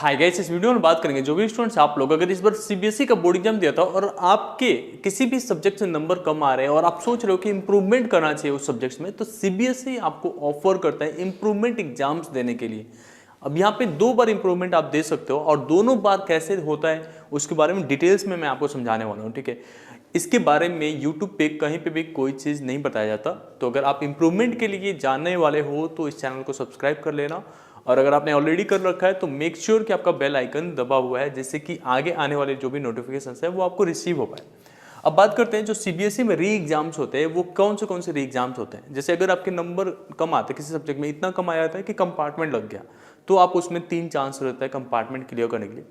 Hi guys, इस video में बात करेंगे जो भी स्टूडेंट्स आप लोग अगर इस बार सीबीएसई का बोर्ड एग्जाम दिया था और आपके किसी भी सब्जेक्ट से नंबर कम आ रहे हैं और आप सोच रहे हो कि इंप्रूवमेंट करना चाहिए उस सब्जेक्ट्स में, तो सीबीएसई आपको ऑफर करता है इंप्रूवमेंट एग्जाम्स देने के लिए। अब यहाँ पे 2 बार इंप्रूवमेंट आप दे सकते हो और दोनों बार कैसे होता है उसके बारे में डिटेल्स में मैं आपको समझाने वाला हूँ। ठीक है, इसके बारे में यूट्यूब पे कहीं पे भी कोई चीज़ नहीं बताया जाता। तो अगर आप इंप्रूवमेंट के लिए जानने वाले हो तो इस चैनल को सब्सक्राइब कर लेना, और अगर आपने ऑलरेडी कर रखा है तो मेक श्योर कि आपका बेल आइकन दबा हुआ है, जिससे कि आगे आने वाले जो भी नोटिफिकेशंस है वो आपको रिसीव हो पाए। अब बात करते हैं जो सीबीएसई में री एग्जाम्स होते हैं वो कौन से री एग्जाम्स होते हैं। जैसे अगर आपके नंबर कम आते हैं किसी सब्जेक्ट में, इतना कम आया जाता है कि कंपार्टमेंट लग गया, तो आप उसमें 3 चांस रहता है कंपार्टमेंट क्लियर करने के लिए।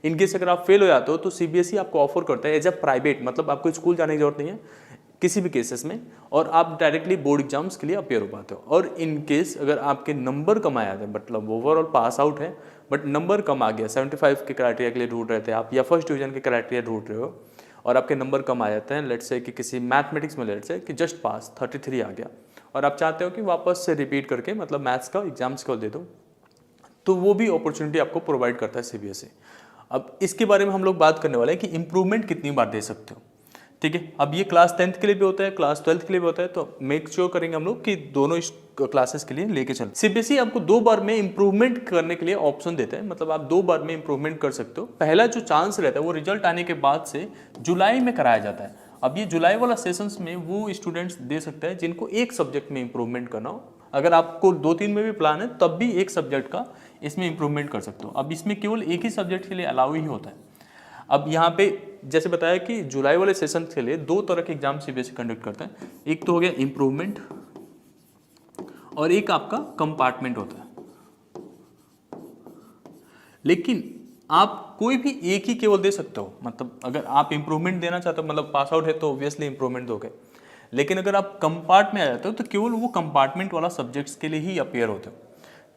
इनकेस अगर आप फेल हो जाते हो तो सीबीएसई आपको ऑफर करता है एज अ प्राइवेट, मतलब आपको स्कूल जाने की जरूरत नहीं है किसी भी केसेस में, और आप डायरेक्टली बोर्ड एग्जाम्स के लिए अपेयर हो पाते हो। और इन केस अगर आपके नंबर कम आया है, मतलब ओवरऑल पास आउट है बट नंबर कम आ गया, 75 के क्राइटेरिया के लिए ढूंढ रहे थे आप या फर्स्ट डिवीजन के क्राइटेरिया ढूंढ रहे हो और आपके नंबर कम आ जाते हैं, लेट्स से कि किसी मैथमेटिक्स में लेट्स से कि जस्ट पास 33 आ गया और आप चाहते हो कि वापस से रिपीट करके मतलब मैथ्स का एग्जाम्स को दे दो, तो वो भी अपॉर्चुनिटी आपको प्रोवाइड करता है सीबीएसई। अब इसके बारे में हम लोग बात करने वाले हैं कि इंप्रूवमेंट कितनी बार दे सकते हो। ठीक है, अब ये क्लास 10th के लिए भी होता है, क्लास 12th के लिए भी होता है, तो मेक श्योर करेंगे हम लोग कि दोनों इस क्लासेस के लिए लेके चलें। सीबीएसई आपको 2 बार में इंप्रूवमेंट करने के लिए ऑप्शन देते हैं, मतलब आप 2 बार में इंप्रूवमेंट कर सकते हो। पहला जो चांस रहता है वो रिजल्ट आने के बाद से जुलाई में कराया जाता है। अब ये जुलाई वाला सेशंस में वो स्टूडेंट्स दे सकते हैं जिनको एक सब्जेक्ट में इंप्रूवमेंट करना हो। अगर आपको 2-3 में भी प्लान है तब भी एक सब्जेक्ट का इसमें इंप्रूवमेंट कर सकते हो। अब इसमें केवल एक ही सब्जेक्ट के लिए अलाउ ही होता है। अब यहाँ पे जैसे बताया कि जुलाई वाले सेशन के लिए 2 तरह के एग्जाम सीबीएसई कंडक्ट करता है। एक तो हो गया इंप्रूवमेंट और एक आपका कंपार्टमेंट होता है। लेकिन आप कोई भी एक ही केवल दे सकते हो, मतलब अगर आप इंप्रूवमेंट देना चाहते हो, मतलब पास आउट है तो ऑब्वियसली इंप्रूवमेंट दोगे। लेकिन अगर आप कंपार्ट में आ जाते हो तो केवल वो कंपार्टमेंट वाला सब्जेक्ट्स के लिए ही अपेयर होते हो।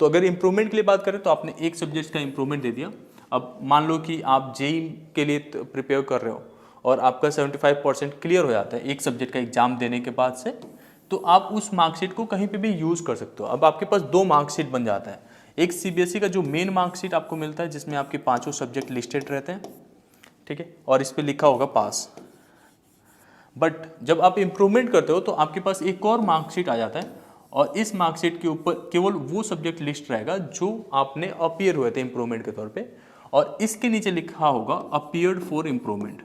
तो अगर इंप्रूवमेंट के लिए बात करें तो आपने एक सब्जेक्ट का इंप्रूवमेंट दे दिया। अब मान लो कि आप जेई के लिए प्रिपेयर कर रहे हो और आपका 75% क्लियर हो जाता है एक सब्जेक्ट का एग्जाम देने के बाद से, तो आप उस मार्कशीट को कहीं पे भी यूज़ कर सकते हो। अब आपके पास 2 मार्कशीट बन जाता है। एक सीबीएसई का जो मेन मार्कशीट आपको मिलता है जिसमें आपके 5 सब्जेक्ट लिस्टेड रहते हैं, ठीक है, और इस पर लिखा होगा पास। बट जब आप इंप्रूवमेंट करते हो तो आपके पास एक और मार्कशीट आ जाता है और इस मार्कशीट के ऊपर केवल वो सब्जेक्ट लिस्ट रहेगा जो आपने अपीयर हुए थे इंप्रूवमेंट के तौर पे, और इसके नीचे लिखा होगा अपीयर्ड फॉर इंप्रूवमेंट।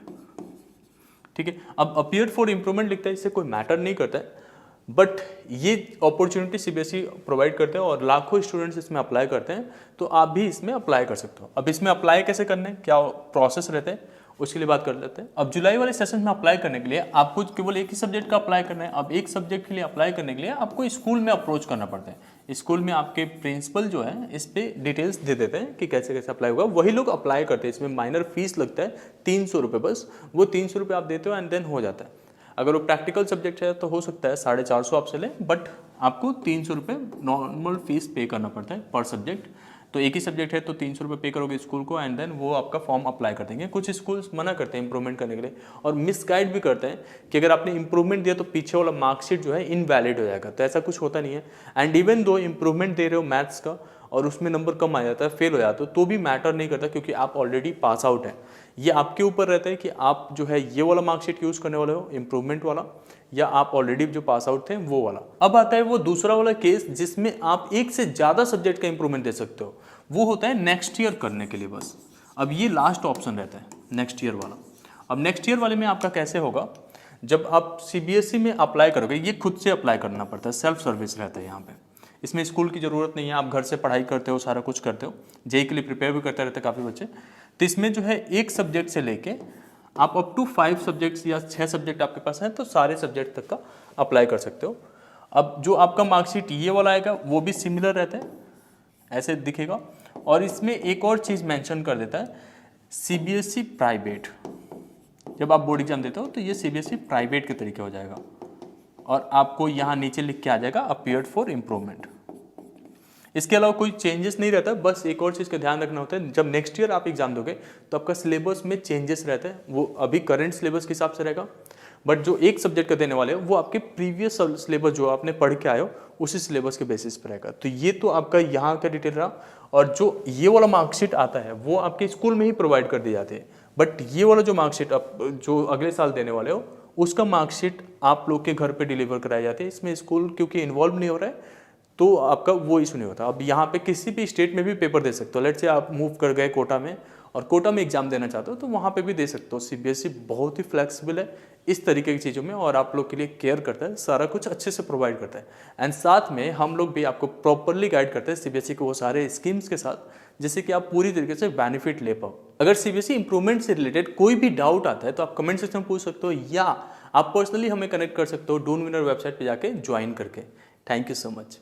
ठीक है, अब अपीयर्ड फॉर इंप्रूवमेंट लिखता है, इससे कोई मैटर नहीं करता है, बट ये अपॉर्चुनिटी सीबीएसई प्रोवाइड करते हैं और लाखों स्टूडेंट्स इसमें अप्लाई करते हैं, तो आप भी इसमें अप्लाई कर सकते हो। अब इसमें अप्लाई कैसे करना है, क्या प्रोसेस रहता है, उसके लिए बात कर लेते हैं। अब जुलाई वाले सेशन में अप्लाई करने के लिए आपको केवल एक ही सब्जेक्ट का अप्लाई करना है। अब एक सब्जेक्ट के लिए अप्लाई करने के लिए आपको स्कूल में अप्रोच करना पड़ता है। स्कूल में आपके प्रिंसिपल जो है इस पे डिटेल्स दे देते हैं कि कैसे कैसे अप्लाई होगा, वही लोग अप्लाई करते हैं। इसमें माइनर फीस लगता है 300 रुपये, बस वो 300 रुपये आप देते हो एंड देन हो जाता है। अगर वो प्रैक्टिकल सब्जेक्ट है तो हो सकता है 450 आपसे लें, बट आपको 300 रुपये नॉर्मल फीस पे करना पड़ता है पर सब्जेक्ट। तो एक ही सब्जेक्ट है तो 300 रुपये पे करोगे स्कूल को एंड देन वो आपका फॉर्म अप्लाई कर देंगे। कुछ स्कूल्स मना करते हैं इंप्रूवमेंट करने के लिए और मिसगाइड भी करते हैं कि अगर आपने इंप्रूवमेंट दिया तो पीछे वाला मार्कशीट जो है इनवैलिड हो जाएगा, तो ऐसा कुछ होता नहीं है। एंड इवन दो इंप्रूवमेंट दे रहे हो मैथ्स का और उसमें नंबर कम आ जाता है, फेल हो जाता है, तो भी मैटर नहीं करता क्योंकि आप ऑलरेडी पास आउट है। ये आपके ऊपर रहता है कि आप जो है ये वाला मार्कशीट यूज़ करने वाले हो इंप्रूवमेंट वाला, या आप ऑलरेडी जो पास आउट थे वो वाला। अब आता है वो दूसरा वाला केस जिसमें आप एक से ज़्यादा सब्जेक्ट का इंप्रूवमेंट दे सकते हो, वो होता है नेक्स्ट ईयर करने के लिए बस। अब ये लास्ट ऑप्शन रहता है नेक्स्ट ईयर वाला। अब नेक्स्ट ईयर वाले में आपका कैसे होगा, जब आप सीबीएसई में अप्लाई करोगे, ये खुद से अप्लाई करना पड़ता है, सेल्फ सर्विस रहता है यहाँ पे। इसमें स्कूल की ज़रूरत नहीं है, आप घर से पढ़ाई करते हो, सारा कुछ करते हो, जेई के लिए प्रिपेयर भी करते रहते हैं काफ़ी बच्चे। तो इसमें जो है एक सब्जेक्ट से लेके आप अप टू 5 सब्जेक्ट्स या 6 सब्जेक्ट आपके पास हैं तो सारे सब्जेक्ट तक का अप्लाई कर सकते हो। अब जो आपका मार्कशीट ये वाला आएगा वो भी सिमिलर रहता है, ऐसे दिखेगा। और इसमें एक और चीज़ मेंशन कर देता है, सीबीएसई प्राइवेट। जब आप बोर्ड एग्जाम देते हो तो ये सीबीएसई प्राइवेट के तरीके हो जाएगा और आपको यहाँ नीचे लिख के आ जाएगा अपीयर्ड फॉर इंप्रूवमेंट। इसके अलावा कोई चेंजेस नहीं रहता। बस एक और चीज़ का ध्यान रखना होता है, जब नेक्स्ट ईयर आप एग्जाम दोगे तो आपका सिलेबस में चेंजेस रहता है, वो अभी करंट सिलेबस के हिसाब से रहेगा, बट जो एक सब्जेक्ट का देने वाले हो वो आपके प्रीवियस सिलेबस जो आपने पढ़ के आए हो उसी सिलेबस के बेसिस पर रहेगा। तो ये तो आपका यहाँ का डिटेल रहा। और जो ये वाला मार्कशीट आता है वो आपके स्कूल में ही प्रोवाइड कर दी जाती है। बट ये वाला जो मार्कशीट आप जो अगले साल देने वाले हो उसका मार्कशीट आप लोग के घर पे डिलीवर कराई जाती है। इसमें स्कूल क्योंकि इन्वॉल्व नहीं हो रहा है तो आपका वो इशू नहीं होता। अब यहाँ पे किसी भी स्टेट में भी पेपर दे सकते हो। लेट्स से आप मूव कर गए कोटा में और कोटा में एग्जाम देना चाहते हो तो वहाँ पे भी दे सकते हो। सीबीएसई बहुत ही फ्लेक्सिबल है इस तरीके की चीज़ों में और आप लोग के लिए केयर करता है, सारा कुछ अच्छे से प्रोवाइड करता है। एंड साथ में हम लोग भी आपको प्रॉपरली गाइड करते हैं सीबीएसई के वो सारे स्कीम्स के साथ जिससे कि आप पूरी तरीके से बेनिफिट ले पाओ। अगर सीबीएसई इंप्रूवमेंट से रिलेटेड कोई भी डाउट आता है तो आप कमेंट सेक्शन में पूछ सकते हो या आप पर्सनली हमें कनेक्ट कर सकते हो डून विनर वेबसाइट पे जाके ज्वाइन करके। Thank you so much.